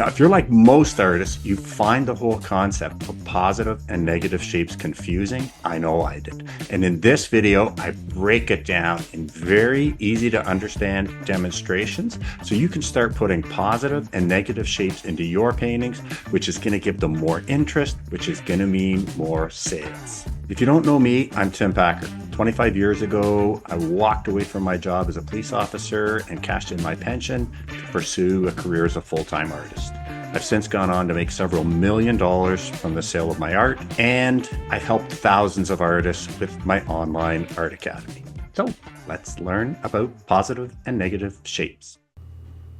Now, if you're like most artists, you find the whole concept of positive and negative shapes confusing. I know I did. And in this video, I break it down in very easy to understand demonstrations so you can start putting positive and negative shapes into your paintings, which is going to give them more interest, which is going to mean more sales. If you don't know me, I'm Tim Packer. 25 years ago, I walked away from my job as a police officer and cashed in my pension to pursue a career as a full-time artist. I've since gone on to make several $1 million from the sale of my art, and I've helped thousands of artists with my online art academy. So let's learn about positive and negative shapes.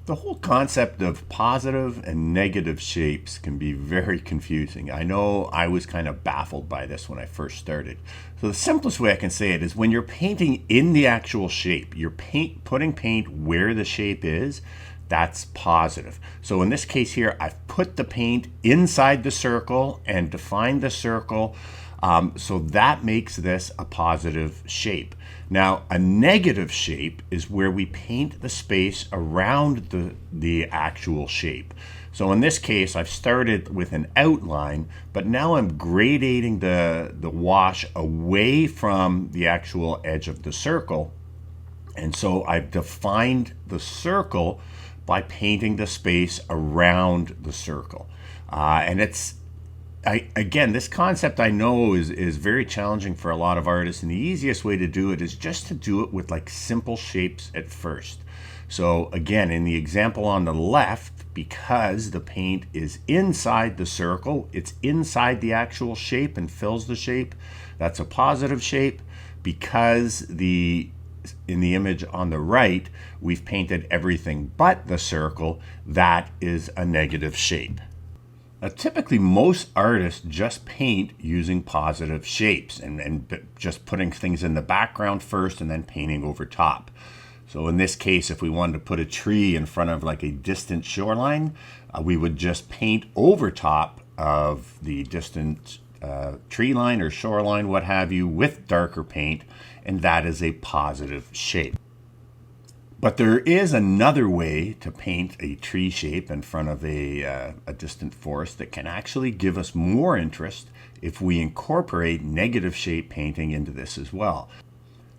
The whole concept of positive and negative shapes can be very confusing. I know I was kind of baffled by this when I first started. So the simplest way I can say it is when you're painting in the actual shape, you're putting paint where the shape is, that's positive. So in this case here, I've put the paint inside the circle and defined the circle. So that makes this a positive shape. Now, a negative shape is where we paint the space around the actual shape. So in this case, I've started with an outline, but now I'm gradating the wash away from the actual edge of the circle. And so I've defined the circle by painting the space around the circle. Again, this concept I know is very challenging for a lot of artists, and the easiest way to do it is just to do it with like simple shapes at first. So again, in the example on the left, because the paint is inside the circle, it's inside the actual shape and fills the shape, that's a positive shape. Because in the image on the right, we've painted everything but the circle, that is a negative shape. Now, typically, most artists just paint using positive shapes and just putting things in the background first and then painting over top. So in this case, if we wanted to put a tree in front of like a distant shoreline, we would just paint over top of the distant tree line or shoreline, what have you, with darker paint, and that is a positive shape. But there is another way to paint a tree shape in front of a distant forest that can actually give us more interest if we incorporate negative shape painting into this as well.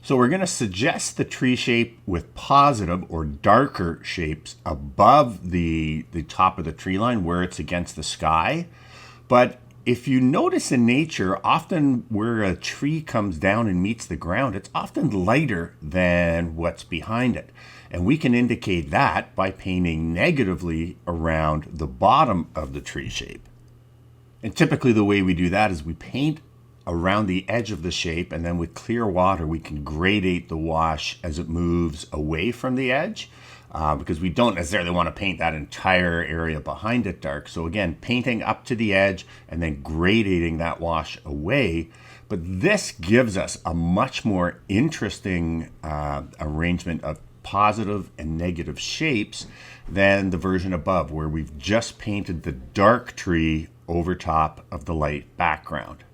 So we're going to suggest the tree shape with positive or darker shapes above the top of the tree line where it's against the sky. But if you notice in nature, often where a tree comes down and meets the ground, it's often lighter than what's behind it. And we can indicate that by painting negatively around the bottom of the tree shape. And typically the way we do that is we paint around the edge of the shape, and then with clear water we can gradate the wash as it moves away from the edge. Because we don't necessarily want to paint that entire area behind it dark. So again, painting up to the edge and then gradating that wash away. But this gives us a much more interesting arrangement of positive and negative shapes than the version above, where we've just painted the dark tree over top of the light background.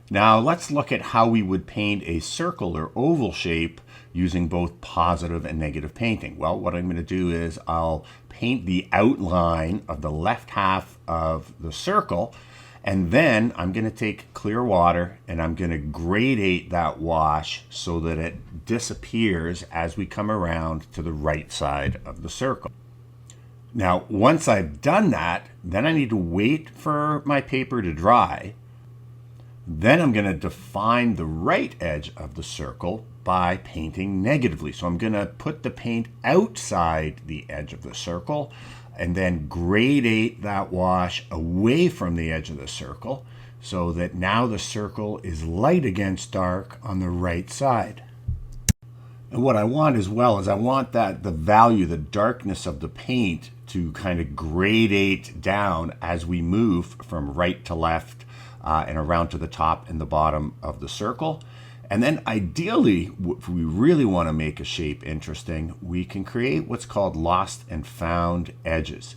Now let's look at how we would paint a circle or oval shape using both positive and negative painting. Well, what I'm going to do is I'll paint the outline of the left half of the circle, and then I'm going to take clear water and I'm going to gradate that wash so that it disappears as we come around to the right side of the circle. Now, once I've done that, then I need to wait for my paper to dry. Then I'm going to define the right edge of the circle by painting negatively. So I'm going to put the paint outside the edge of the circle and then gradate that wash away from the edge of the circle so that now the circle is light against dark on the right side. And what I want as well is I want that the value, the darkness of the paint to kind of gradate down as we move from right to left and around to the top and the bottom of the circle. And then ideally, if we really want to make a shape interesting, we can create what's called lost and found edges.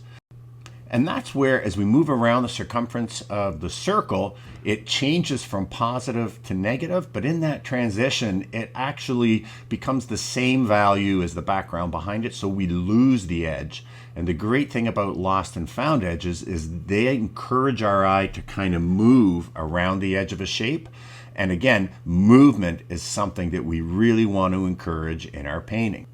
And that's where, as we move around the circumference of the circle, it changes from positive to negative. But in that transition, it actually becomes the same value as the background behind it. So we lose the edge. And the great thing about lost and found edges is they encourage our eye to kind of move around the edge of a shape. And again, movement is something that we really want to encourage in our painting.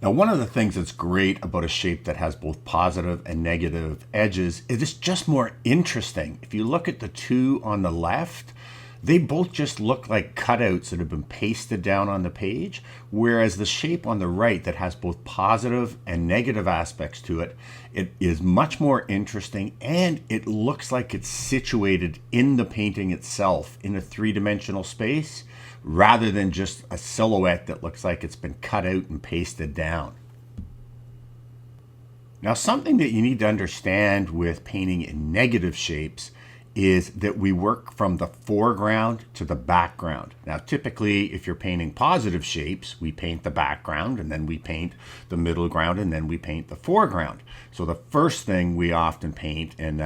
Now, one of the things that's great about a shape that has both positive and negative edges is it's just more interesting. If you look at the two on the left, they both just look like cutouts that have been pasted down on the page, whereas the shape on the right that has both positive and negative aspects to it, it is much more interesting, and it looks like it's situated in the painting itself in a three-dimensional space, rather than just a silhouette that looks like it's been cut out and pasted down. Now, something that you need to understand with painting in negative shapes is that we work from the foreground to the background. Now, typically, if you're painting positive shapes, we paint the background, and then we paint the middle ground, and then we paint the foreground. So the first thing we often paint in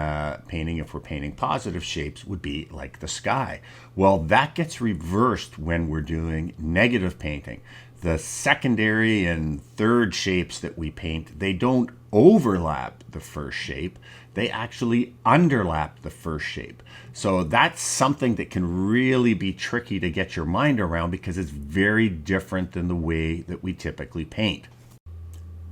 painting, if we're painting positive shapes, would be like the sky. Well, that gets reversed when we're doing negative painting. The secondary and third shapes that we paint, they don't overlap the first shape. They actually underlap the first shape. So that's something that can really be tricky to get your mind around because it's very different than the way that we typically paint.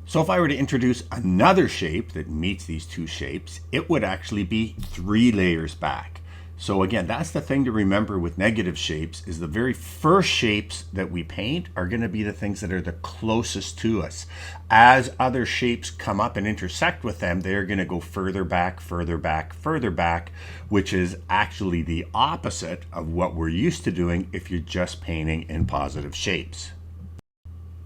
So if I were to introduce another shape that meets these two shapes, it would actually be 3 layers back. So again, that's the thing to remember with negative shapes is the very first shapes that we paint are going to be the things that are the closest to us. As other shapes come up and intersect with them, they're going to go further back, further back, further back, which is actually the opposite of what we're used to doing if you're just painting in positive shapes.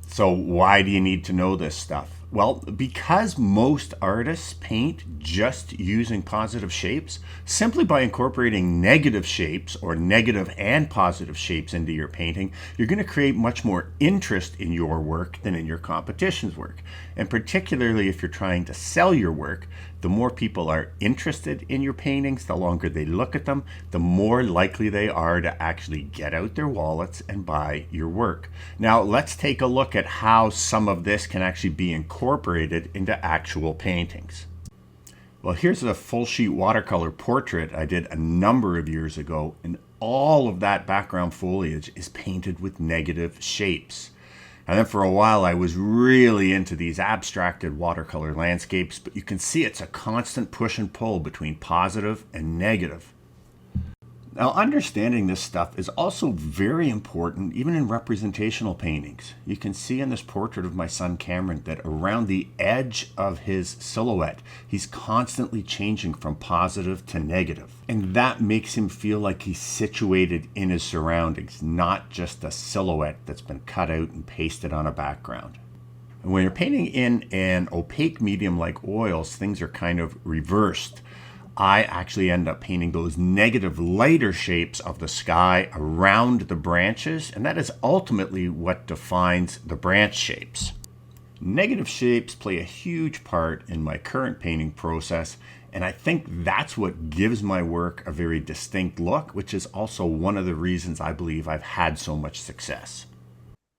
So why do you need to know this stuff? Well, because most artists paint just using positive shapes, simply by incorporating negative shapes or negative and positive shapes into your painting, you're going to create much more interest in your work than in your competition's work. And particularly if you're trying to sell your work, the more people are interested in your paintings, the longer they look at them, the more likely they are to actually get out their wallets and buy your work. Now, let's take a look at how some of this can actually be incorporated into actual paintings. Well, here's a full sheet watercolor portrait I did a number of years ago, and all of that background foliage is painted with negative shapes. And then for a while, I was really into these abstracted watercolor landscapes, but you can see it's a constant push and pull between positive and negative. Now, understanding this stuff is also very important even in representational paintings. You can see in this portrait of my son Cameron that around the edge of his silhouette, he's constantly changing from positive to negative. And that makes him feel like he's situated in his surroundings, not just a silhouette that's been cut out and pasted on a background. And when you're painting in an opaque medium like oils, things are kind of reversed. I actually end up painting those negative lighter shapes of the sky around the branches, and that is ultimately what defines the branch shapes. Negative shapes play a huge part in my current painting process, and I think that's what gives my work a very distinct look, which is also one of the reasons I believe I've had so much success.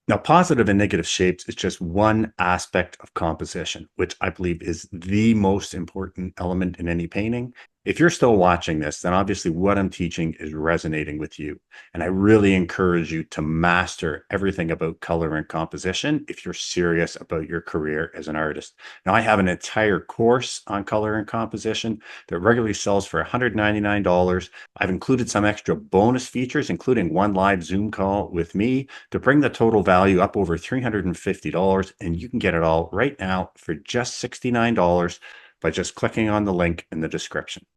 Now, positive and negative shapes is just one aspect of composition, which I believe is the most important element in any painting. If you're still watching this, then obviously what I'm teaching is resonating with you. And I really encourage you to master everything about color and composition if you're serious about your career as an artist. Now, I have an entire course on color and composition that regularly sells for $199. I've included some extra bonus features, including one live Zoom call with me to bring the total value up over $350. And you can get it all right now for just $69 by just clicking on the link in the description.